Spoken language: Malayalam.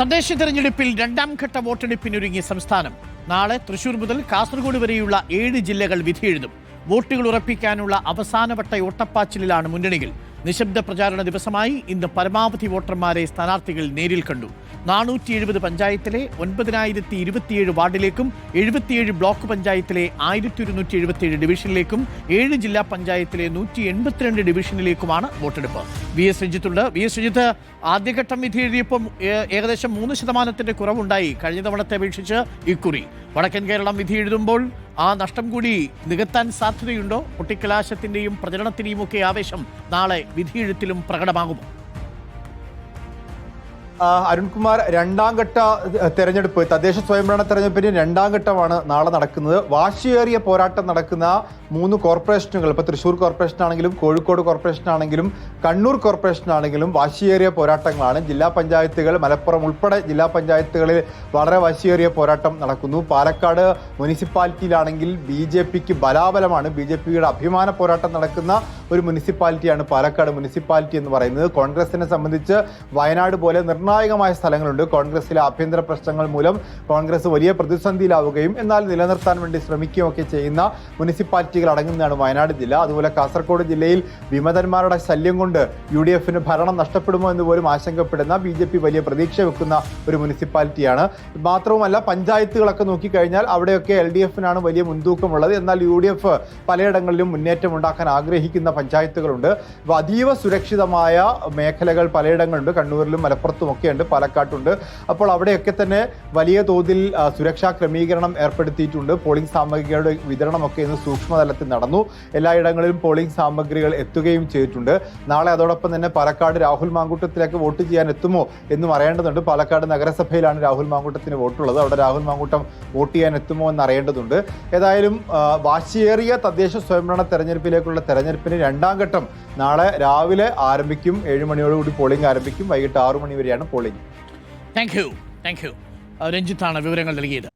തദ്ദേശ തെരഞ്ഞെടുപ്പിൽ രണ്ടാം ഘട്ട വോട്ടെടുപ്പിനൊരുങ്ങി സംസ്ഥാനം. നാളെ തൃശൂർ മുതൽ കാസർഗോഡ് വരെയുള്ള 7 ജില്ലകൾ വിധിയെഴുതും. വോട്ടുകൾ ഉറപ്പിക്കാനുള്ള അവസാനവട്ട ഓട്ടപ്പാച്ചിലാണ് മുന്നണികൾ. നിശബ്ദ പ്രചാരണ ദിവസമായി ഇന്ന് പരമാവധി വോട്ടർമാരെ സ്ഥാനാർത്ഥികൾ നേരിൽ കണ്ടു. 470 പഞ്ചായത്തിലെ 9027 വാർഡിലേക്കും 77 ബ്ലോക്ക് പഞ്ചായത്തിലെ 1177 ഡിവിഷനിലേക്കും 7 ജില്ലാ പഞ്ചായത്തിലെ 182 ഡിവിഷനിലേക്കുമാണ് വോട്ടെടുപ്പ്. വി എസ് രഞ്ജിത്ത്, ആദ്യഘട്ടം വിധി എഴുതിയപ്പോൾ ഏകദേശം 3% കുറവുണ്ടായി കഴിഞ്ഞ തവണത്തെ അപേക്ഷിച്ച് ഇക്കുറി. വടക്കൻ കേരളം വിധി എഴുതുമ്പോൾ ആ നഷ്ടം കൂടി നികത്താൻ സാധ്യതയുണ്ടോ? കൊട്ടിക്കലാശത്തിന്റെയും പ്രചരണത്തിന്റെയും ഒക്കെ ആവേശം നാളെ വിധിയെഴുത്തിലും പ്രകടമാകുമോ? അരുൺകുമാർ, രണ്ടാം ഘട്ട തെരഞ്ഞെടുപ്പ്, തദ്ദേശ സ്വയംഭരണ തെരഞ്ഞെടുപ്പിന് രണ്ടാം ഘട്ടമാണ് നാളെ നടക്കുന്നത്. വാശിയേറിയ പോരാട്ടം നടക്കുന്ന 3 കോർപ്പറേഷനുകൾ, ഇപ്പോൾ തൃശ്ശൂർ കോർപ്പറേഷൻ ആണെങ്കിലും കോഴിക്കോട് കോർപ്പറേഷൻ ആണെങ്കിലും കണ്ണൂർ കോർപ്പറേഷൻ ആണെങ്കിലും വാശിയേറിയ പോരാട്ടങ്ങളാണ്. ജില്ലാ പഞ്ചായത്തുകൾ, മലപ്പുറം ഉൾപ്പെടെ ജില്ലാ പഞ്ചായത്തുകളിൽ വളരെ വാശിയേറിയ പോരാട്ടം നടക്കുന്നു. പാലക്കാട് മുനിസിപ്പാലിറ്റിയിലാണെങ്കിൽ BJPക്ക് ബലാബലമാണ്. BJPയുടെ അഭിമാന പോരാട്ടം നടക്കുന്ന ഒരു മുനിസിപ്പാലിറ്റിയാണ് പാലക്കാട് മുനിസിപ്പാലിറ്റി എന്ന് പറയുന്നത്. കോൺഗ്രസിനെ സംബന്ധിച്ച് വയനാട് പോലെ നിർണായകമായ സ്ഥലങ്ങളുണ്ട്. കോൺഗ്രസിലെ ആഭ്യന്തര പ്രശ്നങ്ങൾ മൂലം കോൺഗ്രസ് വലിയ പ്രതിസന്ധിയിലാവുകയും എന്നാൽ നിലനിർത്താൻ വേണ്ടി ശ്രമിക്കുകയൊക്കെ ചെയ്യുന്ന മുനിസിപ്പാലിറ്റികൾ അടങ്ങുന്നതാണ് വയനാട് ജില്ല. അതുപോലെ കാസർഗോഡ് ജില്ലയിൽ വിമതന്മാരുടെ ശല്യം കൊണ്ട് UDFന് ഭരണം നഷ്ടപ്പെടുമോ എന്ന് പോലും ആശങ്കപ്പെടുന്ന BJP വലിയ പ്രതീക്ഷ വെക്കുന്ന ഒരു മുനിസിപ്പാലിറ്റിയാണ്. മാത്രവുമല്ല, പഞ്ചായത്തുകളൊക്കെ നോക്കിക്കഴിഞ്ഞാൽ അവിടെയൊക്കെ LDFനാണ് വലിയ മുൻതൂക്കമുള്ളത്. എന്നാൽ UDF പലയിടങ്ങളിലും മുന്നേറ്റം ഉണ്ടാക്കാൻ ആഗ്രഹിക്കുന്ന പഞ്ചായത്തുകളുണ്ട്. അതീവ സുരക്ഷിതമായ മേഖലകൾ പലയിടങ്ങളുണ്ട്. കണ്ണൂരിലും മലപ്പുറത്തും ഒക്കെയുണ്ട്, പാലക്കാട്ടുണ്ട്. അപ്പോൾ അവിടെയൊക്കെ തന്നെ വലിയ തോതിൽ സുരക്ഷാ ക്രമീകരണം ഏർപ്പെടുത്തിയിട്ടുണ്ട്. പോളിംഗ് സാമഗ്രികളുടെ വിതരണമൊക്കെ ഇന്ന് സൂക്ഷ്മതലത്തിൽ നടന്നു. എല്ലായിടങ്ങളിലും പോളിംഗ് സാമഗ്രികൾ എത്തുകയും ചെയ്തിട്ടുണ്ട്. നാളെ അതോടൊപ്പം തന്നെ പാലക്കാട് രാഹുൽ മാങ്കൂട്ടത്തിലേക്ക് വോട്ട് ചെയ്യാൻ എത്തുമോ എന്നും അറിയേണ്ടതുണ്ട്. പാലക്കാട് നഗരസഭയിലാണ് രാഹുൽ മാങ്കൂട്ടത്തിന് വോട്ടുള്ളത്. അവിടെ രാഹുൽ മാങ്കൂട്ടം വോട്ട് ചെയ്യാൻ എത്തുമോ എന്ന് അറിയേണ്ടതുണ്ട്. ഏതായാലും വാശിയേറിയ തദ്ദേശ സ്വയംഭരണ തെരഞ്ഞെടുപ്പിലേക്കുള്ള തെരഞ്ഞെടുപ്പിന് രണ്ടാം ഘട്ടം നാളെ രാവിലെ ആരംഭിക്കും. 7 മണിയോടുകൂടി പോളിംഗ് ആരംഭിക്കും. വൈകിട്ട് 6 മണി വരെയാണ് പോളിംഗ്. താങ്ക് യു രഞ്ജിത്താണ് വിവരങ്ങൾ നൽകിയത്.